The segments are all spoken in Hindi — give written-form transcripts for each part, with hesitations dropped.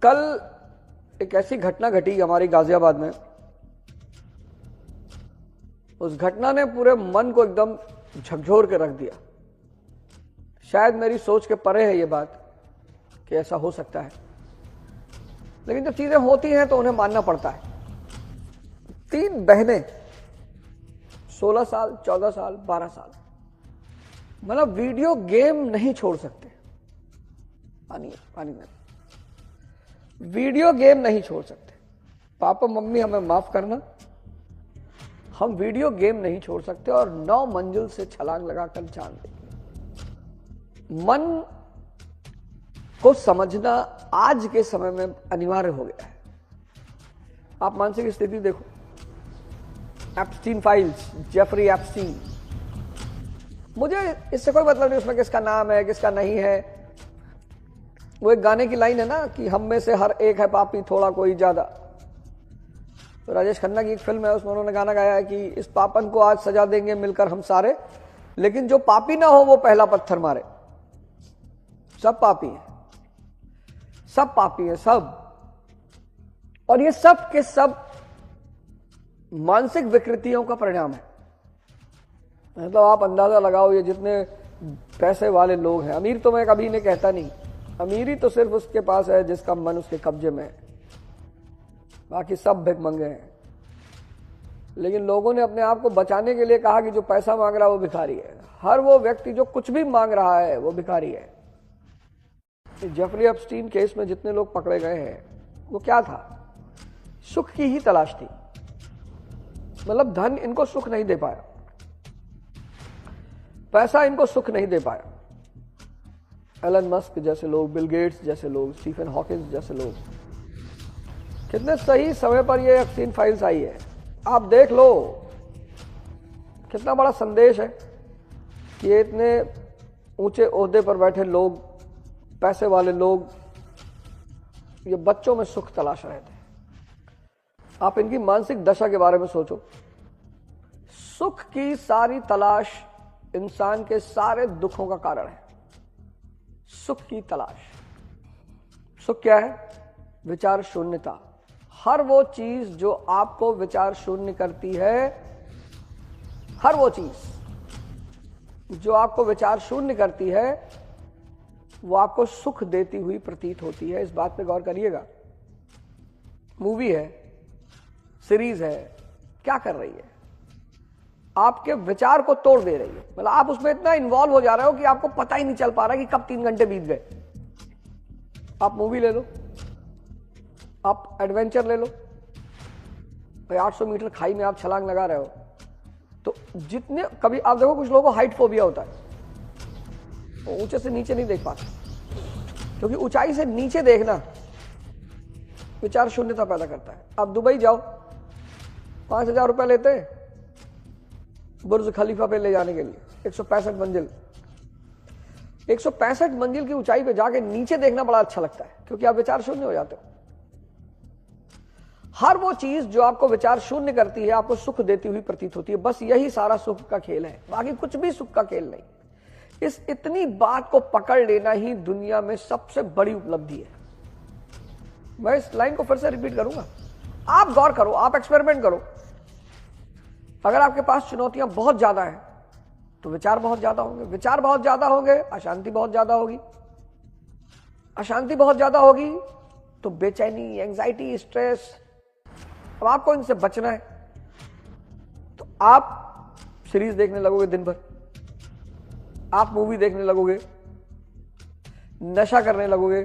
कल एक ऐसी घटना घटी हमारी गाजियाबाद में, उस घटना ने पूरे मन को एकदम झकझोर के रख दिया। शायद मेरी सोच के परे है ये बात कि ऐसा हो सकता है, लेकिन जब चीजें होती हैं तो उन्हें मानना पड़ता है। 3 बहनें 16 साल, 14 साल, 12 साल, मतलब वीडियो गेम नहीं छोड़ सकते। पानी में वीडियो गेम नहीं छोड़ सकते। पापा मम्मी हमें माफ करना, हम वीडियो गेम नहीं छोड़ सकते और 9 मंजिल से छलांग लगाकर जान देंगे। मन को समझना आज के समय में अनिवार्य हो गया है। आप मानसिक स्थिति देखो, एप्स्टीन फाइल्स, जेफरी एप्स्टीन, मुझे इससे कोई मतलब नहीं उसमें किसका नाम है किसका नहीं है। वो एक गाने की लाइन है ना कि हम में से हर एक है पापी, थोड़ा कोई ज्यादा। तो राजेश खन्ना की एक फिल्म है, उसमें उन्होंने गाना गाया है कि इस पापन को आज सजा देंगे मिलकर हम सारे, लेकिन जो पापी ना हो वो पहला पत्थर मारे। सब पापी हैं, सब पापी हैं, सब। और ये सब के सब मानसिक विकृतियों का परिणाम है। मतलब आप अंदाजा लगाओ, ये जितने पैसे वाले लोग हैं, अमीर तो मैं कभी नहीं कहता नहीं, अमीरी तो सिर्फ उसके पास है जिसका मन उसके कब्जे में है, बाकी सब भिखमंगे हैं। लेकिन लोगों ने अपने आप को बचाने के लिए कहा कि जो पैसा मांग रहा है वो भिखारी है। हर वो व्यक्ति जो कुछ भी मांग रहा है वो भिखारी है। जेफरी एप्स्टीन केस में जितने लोग पकड़े गए हैं, वो क्या था? सुख की ही तलाश थी। मतलब धन इनको सुख नहीं दे पाया, पैसा इनको सुख नहीं दे पाया। एलन मस्क जैसे लोग, बिल गेट्स जैसे लोग, स्टीफन हॉकिंस जैसे लोग, कितने सही समय पर ये एप्स्टीन फाइल्स आई है। आप देख लो कितना बड़ा संदेश है कि ये इतने ऊंचे ओहदे पर बैठे लोग, पैसे वाले लोग, ये बच्चों में सुख तलाश रहे थे। आप इनकी मानसिक दशा के बारे में सोचो। सुख की सारी तलाश इंसान के सारे दुखों का कारण है। सुख की तलाश। सुख क्या है? विचार शून्यता। हर वो चीज जो आपको विचार शून्य करती है, हर वो चीज जो आपको विचार शून्य करती है, वो आपको सुख देती हुई प्रतीत होती है। इस बात पे गौर करिएगा। मूवी है, सीरीज है, क्या कर रही है? आपके विचार को तोड़ दे रही है। मतलब आप उसमें इतना इन्वॉल्व हो जा रहे हो कि आपको पता ही नहीं चल पा रहा कि कब 3 घंटे बीत गए। आप मूवी ले लो, आप एडवेंचर ले लो, भाई 800 मीटर खाई में आप छलांग लगा रहे हो, तो जितने, कभी आप देखो कुछ लोगों को हाइट फोबिया होता है, वो ऊंचे से नीचे नहीं देख पाते, क्योंकि ऊंचाई से नीचे देखना विचार शून्यता पैदा करता है। आप दुबई जाओ, 5000 रुपए लेते हैं बुर्ज खलीफा पे ले जाने के लिए, 165 मंजिल। 165 मंजिल की ऊंचाई पे जाके नीचे देखना बड़ा अच्छा लगता है, क्योंकि आप विचार शून्य हो जाते हो। हर वो चीज जो आपको विचार शून्य करती है, आपको सुख देती हुई प्रतीत होती है। बस यही सारा सुख का खेल है, बाकी कुछ भी सुख का खेल नहीं। इस इतनी बात को पकड़ लेना ही दुनिया में सबसे बड़ी उपलब्धि है। मैं इस लाइन को फिर से रिपीट करूंगा। आप गौर करो, आप एक्सपेरिमेंट करो। अगर आपके पास चुनौतियां बहुत ज्यादा हैं, तो विचार बहुत ज्यादा होंगे। विचार बहुत ज्यादा होंगे, अशांति बहुत ज्यादा होगी। अशांति बहुत ज्यादा होगी तो बेचैनी, एंजाइटी, स्ट्रेस। अब आपको इनसे बचना है तो आप सीरीज देखने लगोगे दिन भर, आप मूवी देखने लगोगे, नशा करने लगोगे,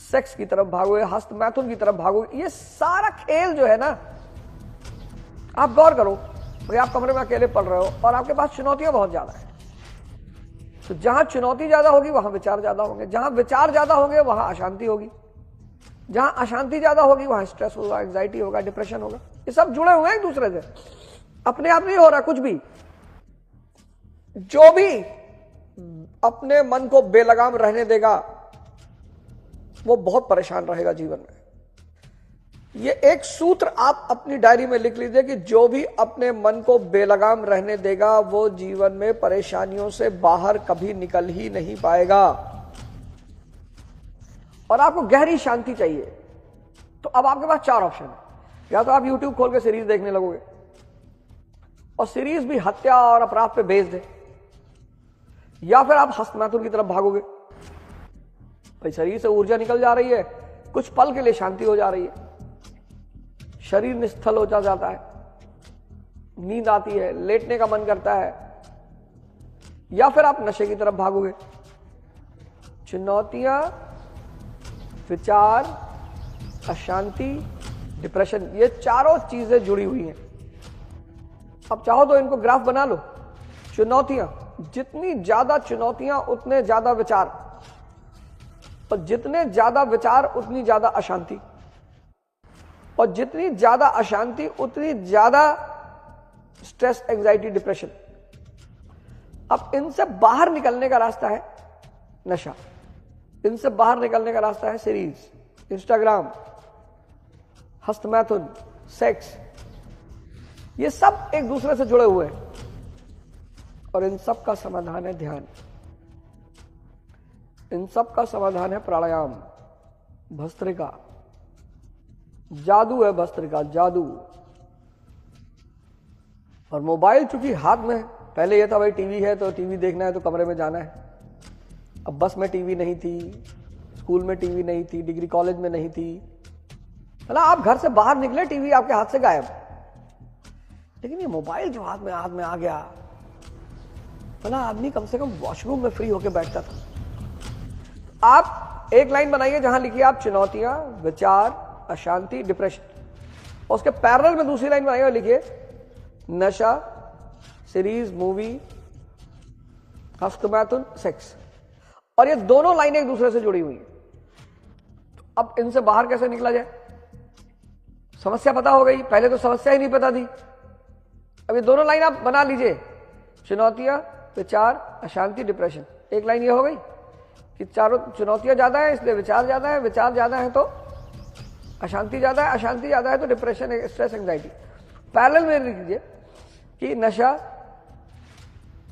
सेक्स की तरफ भागोगे, हस्त मैथुन की तरफ भागोगे। ये सारा खेल जो है ना, आप गौर करो, भाई आप कमरे में अकेले पढ़ रहे हो और आपके पास चुनौतियां बहुत ज्यादा है, तो जहां चुनौती ज्यादा होगी वहां विचार ज्यादा होंगे, जहां विचार ज्यादा होंगे वहां अशांति होगी, जहां अशांति ज्यादा होगी वहां स्ट्रेस होगा, एंजाइटी होगा, डिप्रेशन होगा। ये सब जुड़े हुए हैं एक दूसरे से, अपने आप नहीं हो रहा कुछ भी। जो भी अपने मन को बेलगाम रहने देगा वो बहुत परेशान रहेगा जीवन में। ये एक सूत्र आप अपनी डायरी में लिख लीजिए कि जो भी अपने मन को बेलगाम रहने देगा वो जीवन में परेशानियों से बाहर कभी निकल ही नहीं पाएगा। और आपको गहरी शांति चाहिए, तो अब आपके पास 4 ऑप्शन है। या तो आप YouTube खोल के सीरीज देखने लगोगे और सीरीज भी हत्या और अपराध पे बेस्ड है, या फिर आप हस्तमैथुन की तरफ भागोगे। भाई शरीर से ऊर्जा निकल जा रही है, कुछ पल के लिए शांति हो जा रही है, शरीर निश्चल हो जाता है, नींद आती है, लेटने का मन करता है, या फिर आप नशे की तरफ भागोगे। चुनौतियां, विचार, अशांति, डिप्रेशन, ये चारों चीजें जुड़ी हुई हैं। अब चाहो तो इनको ग्राफ बना लो। चुनौतियां, जितनी ज्यादा चुनौतियां उतने ज्यादा विचार, और जितने ज्यादा विचार उतनी ज्यादा अशांति, और जितनी ज्यादा अशांति उतनी ज्यादा स्ट्रेस, एंजाइटी, डिप्रेशन। अब इनसे बाहर निकलने का रास्ता है नशा, इनसे बाहर निकलने का रास्ता है सीरीज, इंस्टाग्राम, हस्तमैथुन, सेक्स। ये सब एक दूसरे से जुड़े हुए हैं और इन सब का समाधान है ध्यान, इन सब का समाधान है प्राणायाम, भस्त्रिका। जादू है भस्त्रिका, जादू। और मोबाइल चूंकि हाथ में है, पहले यह था भाई टीवी है तो टीवी देखना है तो कमरे में जाना है। अब बस में टीवी नहीं थी, स्कूल में टीवी नहीं थी, डिग्री कॉलेज में नहीं थी, मतलब आप घर से बाहर निकले टीवी आपके हाथ से गायब। लेकिन ये मोबाइल जो हाथ में आ गया, मतलब आदमी कम से कम वॉशरूम में फ्री होकर बैठता था। आप एक लाइन बनाइए जहां लिखिए आप चुनौतियां, विचार, अशांति, डिप्रेशन, और उसके पैरेलल में दूसरी लाइन बनाइए और लिखिए नशा, सीरीज, मूवी, हस्तमैथुन, सेक्स। और ये दोनों लाइनें एक दूसरे से जुड़ी हुई हैं। तो अब इनसे बाहर कैसे निकला जाए? समस्या पता हो गई, पहले तो समस्या ही नहीं पता थी। अब ये दोनों लाइन आप बना लीजिए, चुनौतियां, विचार, अशांति, डिप्रेशन। एक लाइन ये हो गई कि चारों चुनौतियां ज्यादा है इसलिए विचार ज्यादा है, विचार ज्यादा है तो अशांति ज्यादा है, अशांति ज्यादा है तो डिप्रेशन, स्ट्रेस, एंजाइटी। पैरेलल में लिख लीजिए कि नशा,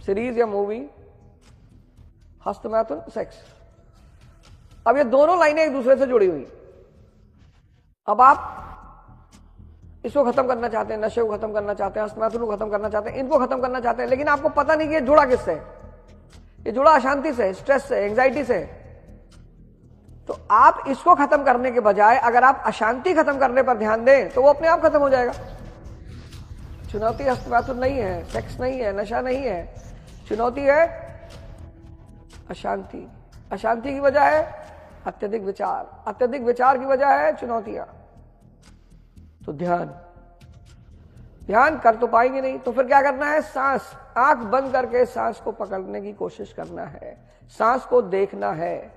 सीरीज या मूवी, हस्तमैथुन, सेक्स। अब ये दोनों लाइनें एक दूसरे से जुड़ी हुई। अब आप इसको खत्म करना चाहते हैं, नशे को खत्म करना चाहते हैं, हस्तमैथुन को खत्म करना चाहते हैं, इनको खत्म करना चाहते हैं, लेकिन आपको पता नहीं कि ये जुड़ा किससे है। ये जुड़ा अशांति से, स्ट्रेस से, एंजाइटी से। तो आप इसको खत्म करने के बजाय अगर आप अशांति खत्म करने पर ध्यान दें तो वो अपने आप खत्म हो जाएगा। चुनौती हस्तमैथुन नहीं है, सेक्स नहीं है, नशा नहीं है, चुनौती है अशांति। अशांति की वजह है अत्यधिक विचार, अत्यधिक विचार की वजह है चुनौतियां। तो ध्यान, ध्यान कर तो पाएंगे नहीं, तो फिर क्या करना है? सांस, आंख बंद करके सांस को पकड़ने की कोशिश करना है, सांस को देखना है।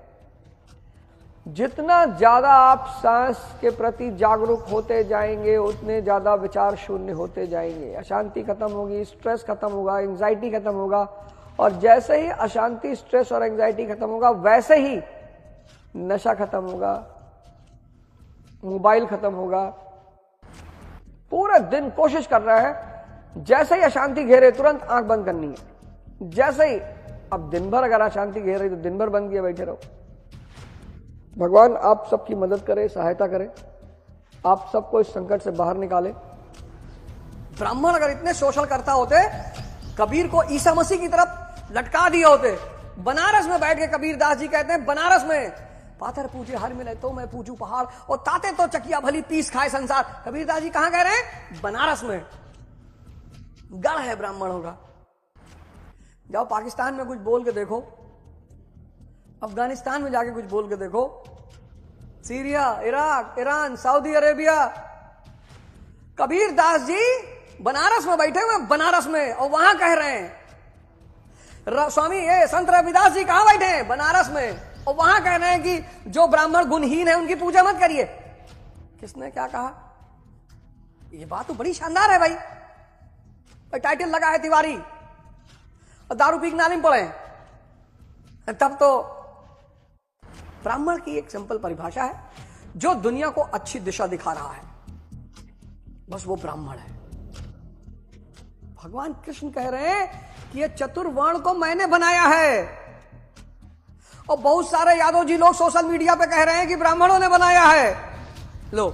जितना ज्यादा आप सांस के प्रति जागरूक होते जाएंगे उतने ज्यादा विचार शून्य होते जाएंगे, अशांति खत्म होगी, स्ट्रेस खत्म होगा, एंजाइटी खत्म होगा। और जैसे ही अशांति, स्ट्रेस और एंजाइटी खत्म होगा वैसे ही नशा खत्म होगा, मोबाइल खत्म होगा। पूरे दिन कोशिश कर रहा है, जैसे ही अशांति घेरे तुरंत आंख बंद करनी है। जैसे ही, अब दिन भर अगर अशांति घेर रही तो दिन भर बंद किए बैठे रहो। भगवान आप सबकी मदद करे, सहायता करे, आप सबको इस संकट से बाहर निकाले। ब्राह्मण अगर इतने शोषण करता होते, कबीर को ईसा मसीह की तरफ लटका दिए होते। बनारस में बैठ के कबीर दास जी कहते हैं, बनारस में पाथर पूजे हर मिले तो मैं पूजू पहाड़, और ताते तो चकिया भली पीस खाए संसार। कबीर दास जी कहां कह रहे हैं? बनारस में। गढ़ है ब्राह्मणों का। जाओ पाकिस्तान में कुछ बोल के देखो, अफगानिस्तान में जाके कुछ बोल के देखो, Syria, Iraq, Iran, Saudi Arabia. Kabir Das ji Banaras में बैठे हुए, बनारस में, और वहां कह रहे हैं स्वामी ये संत रविदास जी कहां बैठे हैं? बनारस में, और वहां कह रहे हैं कि जो ब्राह्मण गुणहीन है उनकी पूजा मत करिए। किसने क्या कहा? ये बात तो बड़ी शानदार है भाई। टाइटल लगा है तिवारी और दारू पी के नाली पड़े, तब तो ब्राह्मण की एक सिंपल परिभाषा है, जो दुनिया को अच्छी दिशा दिखा रहा है, बस वो ब्राह्मण है। भगवान कृष्ण कह रहे हैं कि ये चतुर्वर्ण को मैंने बनाया है, और बहुत सारे यादव जी लोग सोशल मीडिया पे कह रहे हैं कि ब्राह्मणों ने बनाया है। लो,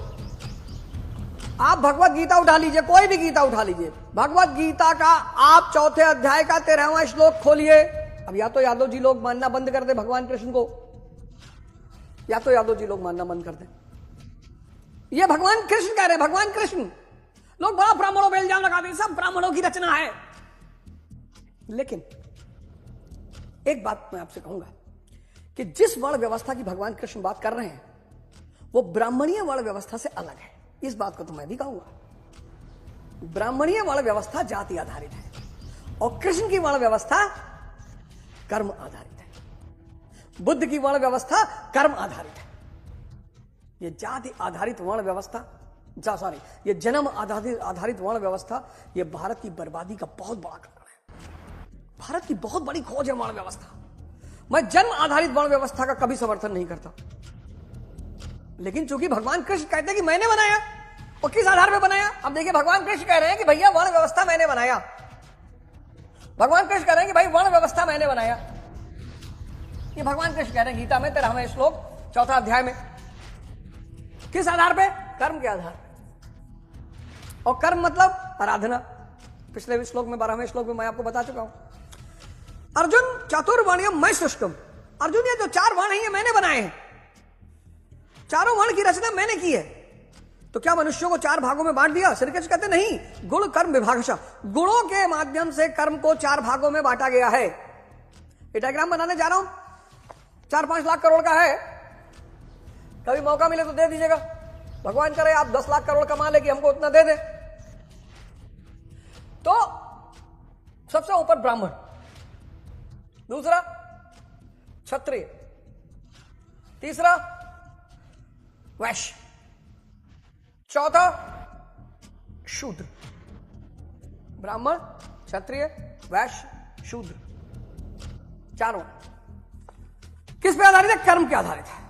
आप भगवत गीता उठा लीजिए, कोई भी गीता उठा लीजिए, भगवत गीता का आप 4थे अध्याय का 13वां श्लोक खोलिए। अब या तो यादव जी लोग मानना बंद कर दे भगवान कृष्ण को, या तो यादव जी लोग मानना बंद कर दे। ये भगवान कृष्ण कह रहे हैं, भगवान कृष्ण। लोग बड़ा ब्राह्मणों पे इल्जाम लगाते हैं, सब ब्राह्मणों की रचना है। लेकिन एक बात मैं आपसे कहूंगा कि जिस वर्ण व्यवस्था की भगवान कृष्ण बात कर रहे हैं वो ब्राह्मणीय वर्ण व्यवस्था से अलग है। इस बात को तो मैं भी कहूंगा। ब्राह्मणीय वर्ण व्यवस्था जाति आधारित है और कृष्ण की वर्ण व्यवस्था कर्म आधारित है। बुद्ध की वर्ण व्यवस्था कर्म आधारित है। ये जाति आधारित वर्ण व्यवस्था, सॉरी, ये जन्म आधारित वर्ण व्यवस्था, ये भारत की बर्बादी का बहुत बड़ा कारण है। भारत की बहुत बड़ी खोज है वर्ण व्यवस्था। मैं जन्म आधारित वर्ण व्यवस्था का कभी समर्थन नहीं करता, लेकिन चूंकि भगवान कृष्ण कहते हैं कि मैंने बनाया, और किस आधार पर बनाया? अब देखिए, भगवान कृष्ण कह रहे हैं कि भैया वर्ण व्यवस्था मैंने बनाया। भगवान कृष्ण कह रहे हैं कि भाई वर्ण व्यवस्था मैंने बनाया। ये भगवान कृष्ण कह रहे हैं गीता में 13वें श्लोक 4था अध्याय में। किस आधार पे? कर्म के आधार पे। और कर्म मतलब आराधना। पिछले श्लोक में 12वें श्लोक में मैं आपको बता चुका हूं। अर्जुन चातुर्वर्ण्यम मैं सृष्टम। अर्जुन, ये जो 4 वर्ण हैं ये मैंने बनाए हैं, चारों वर्ण की रचना मैंने की है। तो क्या मनुष्यों को 4 भागों में बांट दिया? श्री कृष्ण कहते नहीं, गुण कर्म विभागशः। गुणों के माध्यम से कर्म को 4 भागों में बांटा गया है। ये डायग्राम बनाने जा रहा हूं, 4-5 लाख करोड़ का है। कभी मौका मिले तो दे दीजिएगा। भगवान करे आप 10 लाख करोड़ कमा ले कि हमको उतना दे दे। तो सबसे ऊपर ब्राह्मण, दूसरा क्षत्रिय, तीसरा वैश्य, चौथा शूद्र। ब्राह्मण, क्षत्रिय, वैश्य, शूद्र, चारों किस पे आधारित है? कर्म पे आधारित है।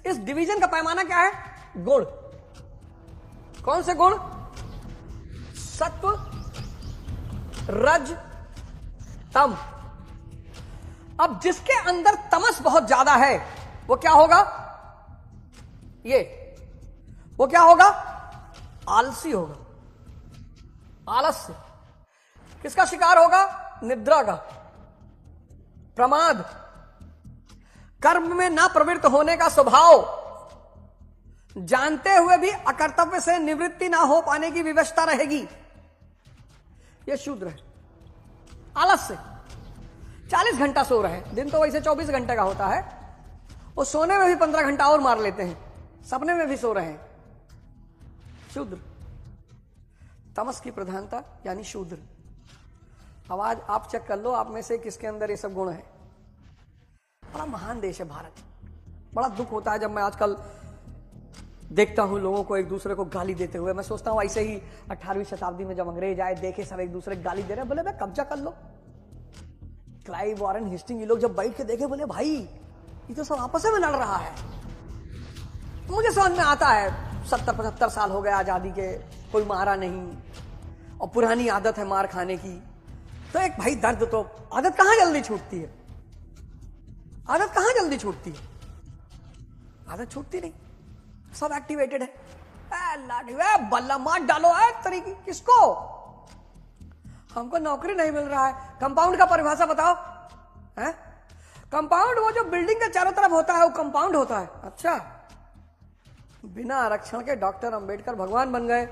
इस डिवीजन का पैमाना क्या है? गुण। कौन से गुण? सत्व, रज, तम। अब जिसके अंदर तमस बहुत ज्यादा है वो क्या होगा? वो क्या होगा? आलसी होगा, आलस्य। किसका शिकार होगा? निद्रा का, प्रमाद, कर्म में ना प्रवृत्त होने का स्वभाव, जानते हुए भी अकर्तव्य से निवृत्ति ना हो पाने की विवशता रहेगी। यह शूद्र है। आलस्य, 40 घंटा सो रहे हैं, दिन तो वैसे 24 घंटे का होता है, वो सोने में भी 15 घंटा और मार लेते हैं, सपने में भी सो रहे हैं। शूद्र, तमस की प्रधानता यानी शूद्र। अब आज आप चेक कर लो आप में से किसके अंदर ये सब गुण है। बड़ा महान देश है भारत। बड़ा दुख होता है जब मैं आजकल देखता हूं लोगों को एक दूसरे को गाली देते हुए। मैं सोचता हूं ऐसे ही 18वीं शताब्दी में जब अंग्रेज आए, देखे सब एक दूसरे को गाली दे रहे, बोले भाई कब्जा कर लो। क्लाइव, वॉरेन हेस्टिंग, ये लोग जब बैठ के देखे बोले भाई ये तो सब आपस में लड़ रहा है। मुझे समझ में आता है 70-75 साल हो गए आजादी के, कोई मारा नहीं और पुरानी आदत है मार खाने की। तो एक भाई दर्द, तो आदत कहां जल्दी छूटती है? आदत कहां जल्दी छूटती है? आदत छूटती नहीं, सब एक्टिवेटेड है। लाठी बल्ला मार डालो है तरीके। किसको? हमको नौकरी नहीं मिल रहा है। कंपाउंड का परिभाषा बताओ है? कंपाउंड वो जो बिल्डिंग के चारों तरफ होता है वो कंपाउंड होता है। अच्छा, बिना आरक्षण के डॉक्टर अंबेडकर भगवान बन गए।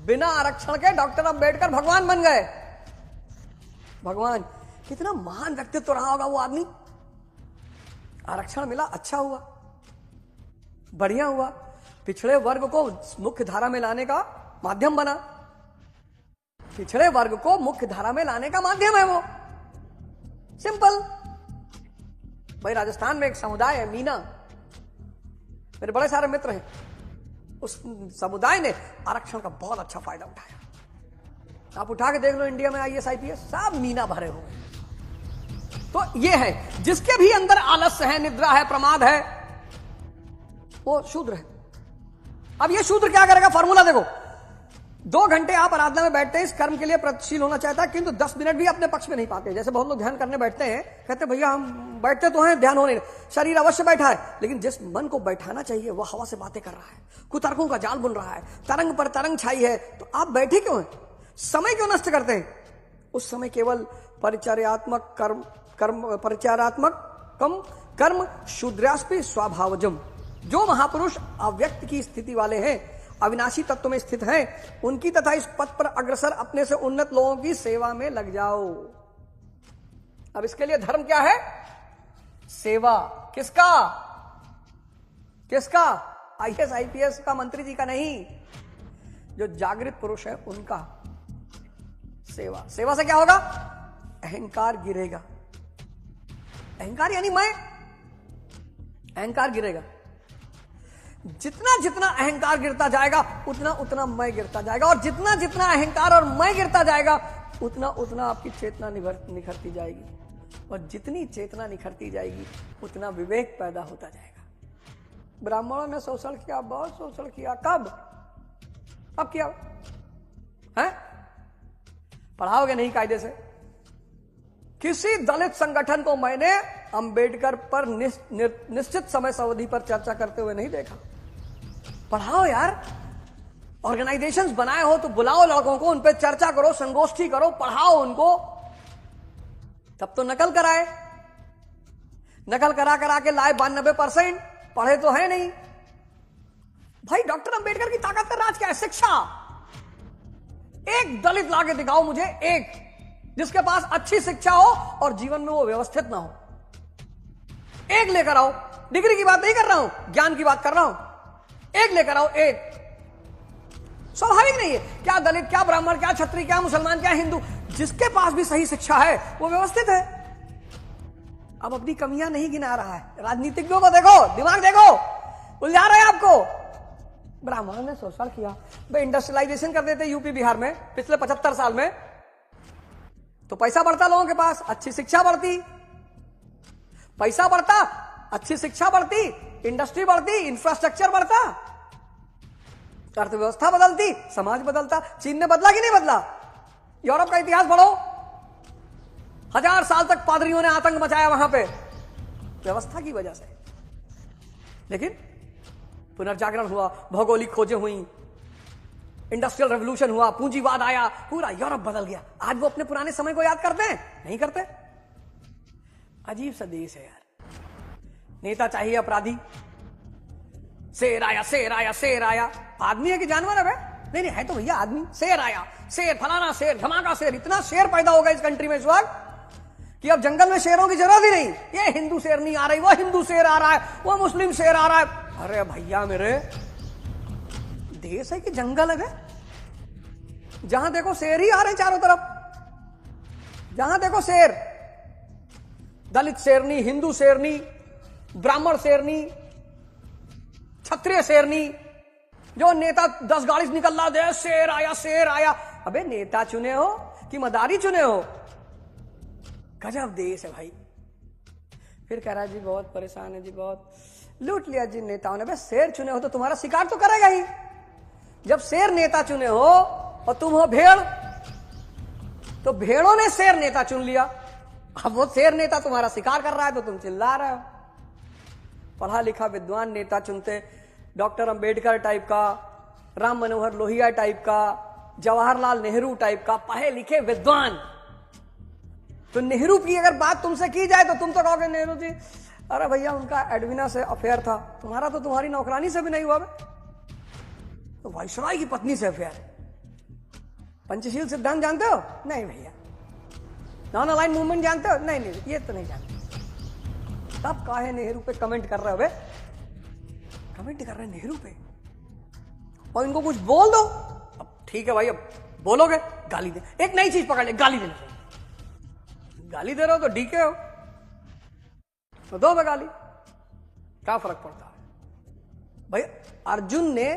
बिना आरक्षण के डॉक्टर अंबेडकर भगवान बन गए। भगवान, कितना महान व्यक्तित्व रहा होगा वो आदमी। आरक्षण मिला, अच्छा हुआ, बढ़िया हुआ। पिछड़े वर्ग को मुख्य धारा में लाने का माध्यम बना। पिछड़े वर्ग को मुख्य धारा में लाने का माध्यम है वो। सिंपल। भाई राजस्थान में एक समुदाय है मीना, मेरे बड़े सारे मित्र हैं। उस समुदाय ने आरक्षण का बहुत अच्छा फायदा उठाया। आप उठा के देख लो इंडिया में IAS IPS सब मीना भरे हुए। तो ये है जिसके भी अंदर आलस्य है, निद्रा है, प्रमाद है, वो शूद्र है। अब ये शूद्र क्या करेगा? फॉर्मूला देखो, 2 घंटे आप आराधना में बैठते हैं, इस कर्म के लिए प्रयत्नशील होना चाहता है, किंतु 10 मिनट भी अपने पक्ष में नहीं पाते। जैसे बहुत लोग ध्यान करने बैठते हैं, कहते हैं भैया हम बैठते तो हैं, ध्यान होने, शरीर अवश्य बैठा है, लेकिन जिस मन को बैठाना चाहिए वह हवा से बातें कर रहा है, कुतर्कों का जाल बुन रहा है, तरंग पर तरंग छाई है, तो आप बैठे क्यों हैं? समय क्यों नष्ट करते हैं? उस समय केवल परिचर्यात्मक कर्म शूद्रास्पि स्वभावजम। जो महापुरुष अव्यक्त की स्थिति वाले हैं, अविनाशी तत्व में स्थित हैं, उनकी तथा इस पथ पर अग्रसर अपने से उन्नत लोगों की सेवा में लग जाओ। अब इसके लिए धर्म क्या है? सेवा। किसका? किसका? आईएएस आईपीएस का, मंत्री जी का नहीं, जो जागृत पुरुष है उनका। सेवा। सेवा से क्या होगा? अहंकार गिरेगा। अहंकार यानी मैं, अहंकार गिरेगा। जितना जितना अहंकार गिरता जाएगा उतना उतना मैं गिरता जाएगा, और जितना जितना अहंकार और मैं गिरता जाएगा उतना उतना आपकी चेतना निखरती जाएगी, और जितनी चेतना निखरती जाएगी उतना विवेक पैदा होता जाएगा। ब्राह्मणों ने शोषण किया, बहुत शोषण किया। कब किया है? पढ़ाओगे नहीं कायदे से। किसी दलित संगठन को मैंने अंबेडकर पर निश्चित समय अवधि पर चर्चा करते हुए नहीं देखा। पढ़ाओ यार, ऑर्गेनाइजेशंस बनाए हो तो बुलाओ लड़कों को, उन पर चर्चा करो, संगोष्ठी करो, पढ़ाओ उनको। तब तो नकल कराए, नकल करा करा के लाए 92%, पढ़े तो है नहीं। भाई डॉक्टर अंबेडकर की ताकत का राज क्या है? शिक्षा। एक दलित लाके दिखाओ मुझे, एक जिसके पास अच्छी शिक्षा हो और जीवन में वो व्यवस्थित ना हो। एक लेकर आओ। डिग्री की बात नहीं कर रहा हूं, ज्ञान की बात कर रहा हूं। एक लेकर आओ, एक। स्वाभाविक नहीं है, क्या दलित, क्या ब्राह्मण, क्या क्षत्रिय, क्या मुसलमान, क्या हिंदू, जिसके पास भी सही शिक्षा है वो व्यवस्थित है। अब अपनी कमियां नहीं गिना रहा है। राजनीतिज्ञों को देखो, दिमाग देखो, उलझा रहे हैं आपको। ब्राह्मणों ने शोषण किया, भाई इंडस्ट्रियलाइजेशन कर देते यूपी बिहार में पिछले 75 साल में, तो पैसा बढ़ता लोगों के पास, अच्छी शिक्षा बढ़ती, पैसा बढ़ता, अच्छी शिक्षा बढ़ती, इंडस्ट्री बढ़ती, इंफ्रास्ट्रक्चर बढ़ता, अर्थव्यवस्था बदलती, समाज बदलता। चीन ने बदला कि नहीं बदला? यूरोप का इतिहास पढ़ो, 1000 साल तक पादरियों ने आतंक मचाया वहां पे, व्यवस्था की वजह से। लेकिन पुनर्जागरण हुआ, भौगोलिक खोजें हुई, इंडस्ट्रियल रेवोल्यूशन हुआ, पूंजीवाद आया, पूरा यूरोप बदल गया। आज वो अपने पुराने समय को याद करते हैं? नहीं करते। अजीब सा देश है यार। नेता चाहिए अपराधी, शेर आया, शेर आया, शेर आया। आदमी है कि जानवर है? नहीं नहीं, है तो भैया आदमी। शेर आया, शेर, फलाना शेर, धमाका शेर। इतना शेर पैदा होगा इस कंट्री में इस वक्त कि अब जंगल में शेरों की जरूरत ही नहीं। ये हिंदू शेर नहीं आ रही, वो हिंदू शेर आ रहा है, वो मुस्लिम शेर आ रहा है। अरे भैया मेरे, देश है कि जंगल है? जहां देखो शेर ही आ रहे चारों तरफ। जहां देखो शेर, दलित शेरनी, हिंदू शेरनी, ब्राह्मण शेरनी, क्षत्रिय शेरनी। जो नेता 10 गाड़ी से निकल रहा है, शेर आया, शेर आया। अबे नेता चुने हो कि मदारी चुने हो? गजब देश है भाई। फिर कह रहा जी बहुत परेशान है जी, बहुत लूट लिया जी नेताओं ने। बस शेर चुने हो तो तुम्हारा शिकार तो करेगा ही। जब शेर नेता चुने हो और तुम हो भेड़, तो भेड़ों ने शेर नेता चुन लिया। अब वो शेर नेता तुम्हारा शिकार कर रहा है तो तुम चिल्ला रहे हो। पढ़ा लिखा विद्वान नेता चुनते, डॉक्टर अंबेडकर टाइप का, राम मनोहर लोहिया टाइप का, जवाहरलाल नेहरू टाइप का पढ़े लिखे विद्वान। तो नेहरू की अगर बात तुमसे की जाए तो तुम तो कहोगे नेहरू जी, अरे भैया उनका एडविना से अफेयर था, तुम्हारा तो तुम्हारी नौकरानी से भी नहीं हुआ। तो वाइसरॉय की पत्नी से अफेयर है। पंचशील सिद्धांत जानते हो? नहीं भैया। नॉन अलाइन मूवमेंट जानते हो? नहीं नहीं, ये तो नहीं जानते। तब काहे नेहरू पे कमेंट कर रहे हो? कमेंट कर रहे हैं नेहरू पे, और इनको कुछ बोल दो। अब ठीक है भाई, अब बोलोगे गाली दे। एक नई चीज पकड़ ले, गाली देना। गाली दे रहे हो तो डीके हो तो दो गाली, क्या फर्क पड़ता है भाई? अर्जुन ने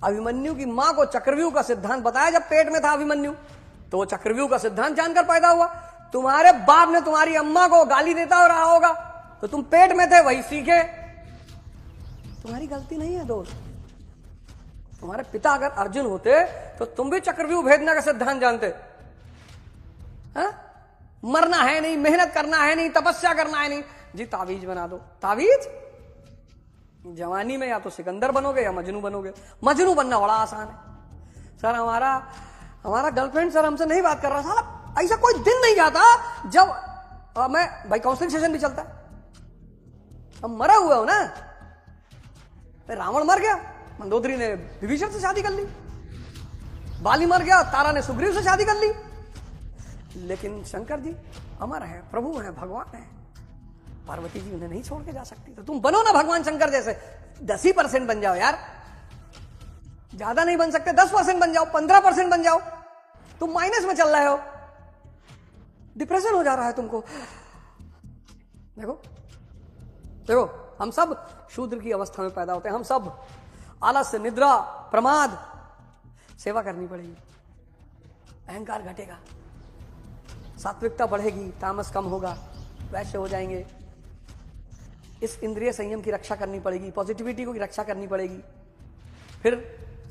अभिमन्यु की मां को चक्रव्यूह का सिद्धांत बताया जब पेट में था अभिमन्यु, तो वो चक्रव्यूह का सिद्धांत जानकर पैदा हुआ। तुम्हारे बाप ने तुम्हारी अम्मा को गाली देता रहा होगा तो तुम पेट में थे, वही सीखे। तुम्हारी गलती नहीं है दोस्त, तुम्हारे पिता अगर अर्जुन होते तो तुम भी चक्रव्यूह भेदने का सिद्धांत जानते। हा? मरना है नहीं, मेहनत करना है नहीं, तपस्या करना है नहीं, जी तावीज बना दो। तावीज जवानी में या तो सिकंदर बनोगे या मजनू बनोगे। मजनू बनना बड़ा आसान है। सर हमारा गर्लफ्रेंड सर हमसे नहीं बात कर रहा, साला ऐसा कोई दिन नहीं जाता जब मैं भाई काउंसलिंग सेशन भी चलता है। हम मरा हुआ हो ना, रावण मर गया, मंदोदरी ने विभीषण से शादी कर ली, बाली मर गया, तारा ने सुग्रीव से शादी कर ली। लेकिन शंकर जी अमर है, प्रभु है, भगवान है, पार्वती जी उन्हें नहीं छोड़ के जा सकती। तो तुम बनो ना भगवान शंकर जैसे, 10% बन जाओ यार, ज्यादा नहीं बन सकते, 10% बन जाओ, 15% बन जाओ। तुम माइनस में चल रहे हो, डिप्रेशन हो जा रहा है तुमको। देखो देखो, हम सब शूद्र की अवस्था में पैदा होते हैं, हम सब आलस्य, निद्रा, प्रमाद, सेवा करनी पड़ेगी, अहंकार घटेगा, सात्विकता बढ़ेगी, तामस कम होगा, वैसे हो जाएंगे। इस इंद्रिय संयम की रक्षा करनी पड़ेगी, पॉजिटिविटी को की रक्षा करनी पड़ेगी, फिर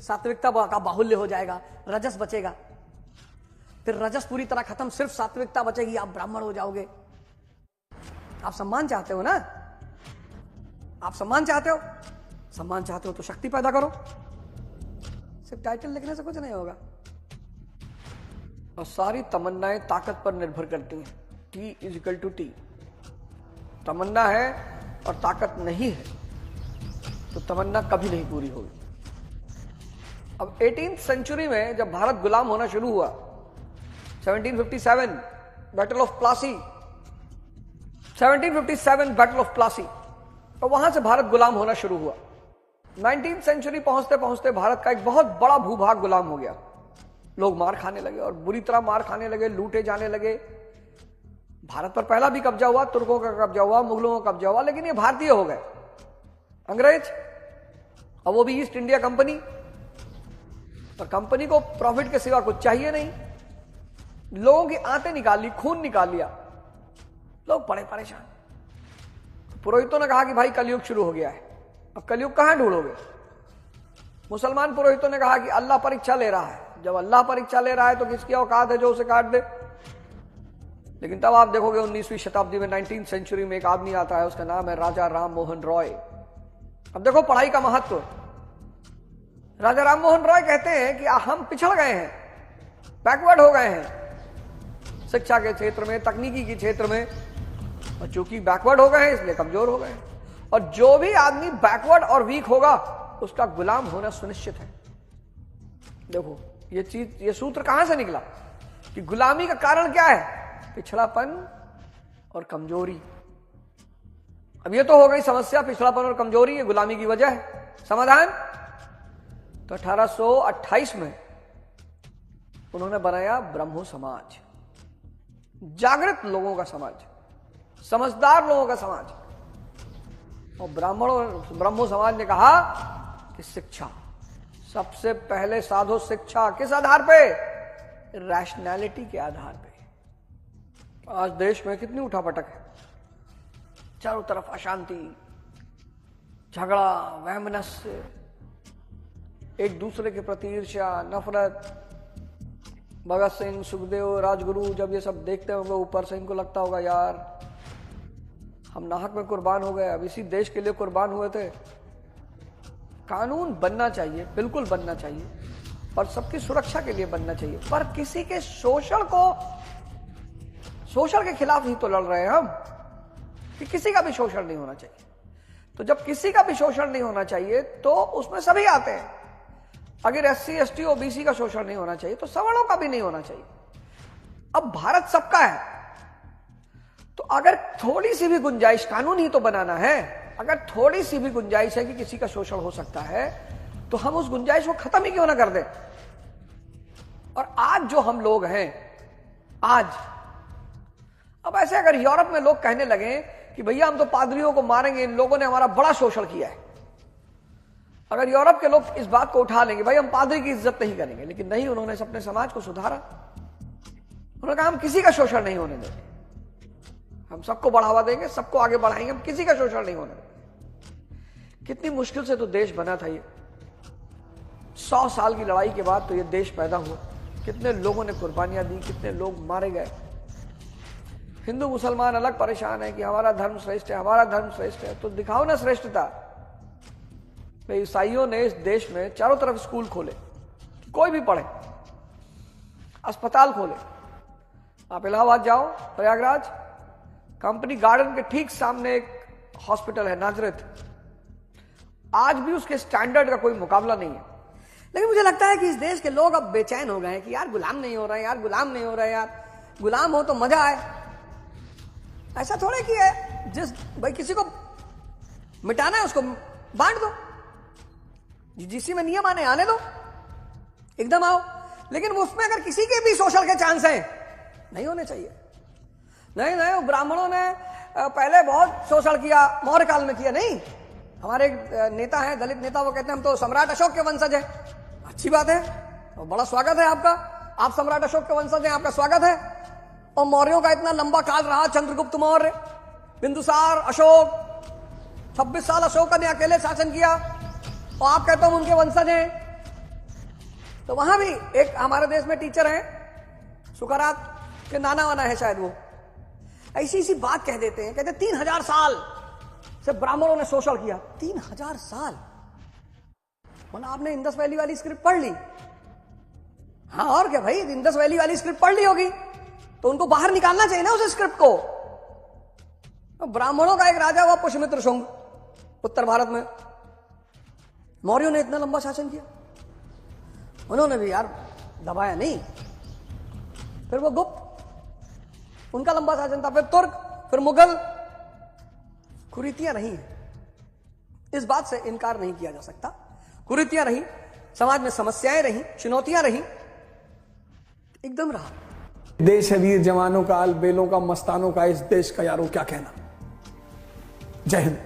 सात्विकता का बाहुल्य हो जाएगा, रजस बचेगा, फिर रजस पूरी तरह खत्म, सिर्फ सात्विकता बचेगी, आप ब्राह्मण हो जाओगे। आप सम्मान चाहते हो ना, आप सम्मान चाहते हो, सम्मान चाहते हो तो शक्ति पैदा करो, सिर्फ टाइटल लिखने से कुछ नहीं होगा। और सारी तमन्नाएं ताकत पर निर्भर करती हैं। T=T, तमन्ना है और ताकत नहीं है तो तमन्ना कभी नहीं पूरी होगी। अब 18th सेंचुरी में जब भारत गुलाम होना शुरू हुआ, 1757 battle of Plassey, 1757 battle of Plassey, और वहां से भारत गुलाम होना शुरू हुआ। 19th सेंचुरी पहुंचते पहुंचते भारत का एक बहुत बड़ा भूभाग गुलाम हो गया। लोग मार खाने लगे और बुरी तरह मार खाने लगे, लूटे जाने लगे। भारत पर पहला भी कब्जा हुआ, तुर्कों का कब्जा हुआ, मुगलों का कब्जा हुआ, लेकिन ये भारतीय हो गए, अंग्रेज, और वो भी ईस्ट इंडिया कंपनी। और कंपनी को प्रॉफिट के सिवा कुछ चाहिए नहीं, लोगों की आंतें निकाल ली, खून निकाल लिया, लोग बड़े परेशान। पुरोहितों ने कहा कि भाई कलयुग शुरू हो गया है, अब कलयुग कहां ढूंढोगे। मुसलमान पुरोहितों ने कहा कि अल्लाह परीक्षा ले रहा है, जब अल्लाह परीक्षा ले रहा है तो किसकी औकात है जो उसे काट दे। लेकिन तब आप देखोगे 19वीं शताब्दी में, 19th सेंचुरी में एक आदमी आता है, उसका नाम है राजा राम मोहन रॉय। अब देखो पढ़ाई का महत्व। राजा राम मोहन रॉय कहते हैं कि हम पिछड़ गए हैं, बैकवर्ड हो गए हैं शिक्षा के क्षेत्र में, तकनीकी के क्षेत्र में, और चूंकि बैकवर्ड हो गए हैं इसलिए कमजोर हो गए हैं। और जो भी आदमी बैकवर्ड और वीक होगा उसका गुलाम होना सुनिश्चित है। देखो ये चीज, ये सूत्र कहां से निकला कि गुलामी का कारण क्या है, पिछड़ापन और कमजोरी। अब ये तो हो गई समस्या, पिछड़ापन और कमजोरी, ये गुलामी की वजह है। समाधान तो 1828 में उन्होंने बनाया ब्रह्मो समाज, जागृत लोगों का समाज, समझदार लोगों का समाज। और ब्रह्मो समाज ने कहा कि शिक्षा सबसे पहले साधो, शिक्षा किस आधार पे, रैशनैलिटी के आधार पे। आज देश में कितनी उठापटक है, चारों तरफ अशांति, झगड़ा, वहमनस्य, एक दूसरे के प्रति ईर्ष्या, नफरत। भगत सिंह, सुखदेव, राजगुरु जब ये सब देखते होंगे ऊपर से इनको लगता होगा यार हम नाहक में कुर्बान हो गए, अब इसी देश के लिए कुर्बान हुए थे। कानून बनना चाहिए, बिल्कुल बनना चाहिए, और सबकी सुरक्षा के लिए बनना चाहिए, पर किसी के शोषण के खिलाफ ही तो लड़ रहे हैं हम, कि किसी का भी शोषण नहीं होना चाहिए। तो जब किसी का भी शोषण नहीं होना चाहिए तो उसमें सभी आते हैं। अगर SC, ST, OBC का शोषण नहीं होना चाहिए तो सवर्णों का भी नहीं होना चाहिए। अब भारत सबका है, तो अगर थोड़ी सी भी गुंजाइश, कानून ही तो बनाना है, अगर थोड़ी सी भी गुंजाइश है कि किसी का शोषण हो सकता है तो हम उस गुंजाइश को खत्म ही क्यों ना कर दें। और आज जो हम लोग हैं, आज अब ऐसे अगर यूरोप में लोग कहने लगे कि भैया हम तो पादरियों को मारेंगे, इन लोगों ने हमारा बड़ा शोषण किया है, अगर यूरोप के लोग इस बात को उठा लेंगे, भाई हम पादरी की इज्जत नहीं करेंगे, लेकिन नहीं, उन्होंने अपने समाज को सुधारा। उन्होंने कहा हम किसी का शोषण नहीं होने देंगे, हम सबको बढ़ावा देंगे, सबको आगे बढ़ाएंगे, हम किसी का शोषण नहीं होने देंगे। कितनी मुश्किल से तो देश बना था ये। 100 साल की लड़ाई के बाद तो ये देश पैदा हुआ। कितने लोगों ने कुर्बानियां दी, कितने लोग मारे गए। हिंदू मुसलमान अलग परेशान है कि हमारा धर्म श्रेष्ठ है, हमारा धर्म श्रेष्ठ है। तो दिखाओ ना श्रेष्ठता। ईसाइयों ने इस देश में चारों तरफ स्कूल खोले, कोई भी पढ़े, अस्पताल खोले। आप इलाहाबाद जाओ, प्रयागराज, कंपनी गार्डन के ठीक सामने एक हॉस्पिटल है नाजरत। आज भी उसके स्टैंडर्ड का कोई मुकाबला नहीं है। लेकिन मुझे लगता है कि इस देश के लोग अब बेचैन हो गए हैं कि यार गुलाम नहीं हो रहे, यार गुलाम नहीं हो रहे, यार गुलाम हो तो मजा आए। ऐसा थोड़े कि है जिस भाई किसी को मिटाना है उसको बांट दो, जिसी में नियम आने दो, एकदम आओ। लेकिन उसमें अगर किसी के भी सोशल के चांस हैं, नहीं होने चाहिए। नहीं, ब्राह्मणों ने पहले बहुत शोषण किया, मौर्य काल में किया। नहीं, हमारे नेता हैं, दलित नेता, वो कहते हैं हम तो सम्राट अशोक के वंशज हैं। अच्छी बात है, और बड़ा स्वागत है आपका। आप सम्राट अशोक के वंशज हैं, आपका स्वागत है। और मौर्यों का इतना लंबा काल रहा, चंद्रगुप्त मौर्य, बिंदुसार, अशोक, 26 साल अशोक ने अकेले शासन किया, और आप कहते हो उनके वंशज हैं। तो वहां भी एक हमारे देश में टीचर हैं, सुकरात के नाना वाना है शायद, वो ऐसी बात कह देते हैं, कहते 3000 साल से ब्राह्मणों ने शोषण किया। 3000 साल, मतलब आपने इंडस वैली वाली स्क्रिप्ट पढ़ ली? हाँ, और क्या भाई, इंडस वैली वाली स्क्रिप्ट पढ़ ली होगी तो उनको बाहर निकालना चाहिए ना उस स्क्रिप्ट को। तो ब्राह्मणों का एक राजा हुआ पुष्यमित्र शुंग, उत्तर भारत में। मौर्यों ने इतना लंबा शासन किया, उन्होंने भी यार दबाया नहीं। फिर वो गुप्त, उनका लंबा शासन था, फिर तुर्क, फिर मुगल। कुरीतियां रही हैं, इस बात से इनकार नहीं किया जा सकता। कुरीतियां रही, समाज में समस्याएं रही, चुनौतियां रही, एकदम रहा। देश है वीर जवानों का, अलबेलों का, मस्तानों का, इस देश का यारों क्या कहना। जय हिंद।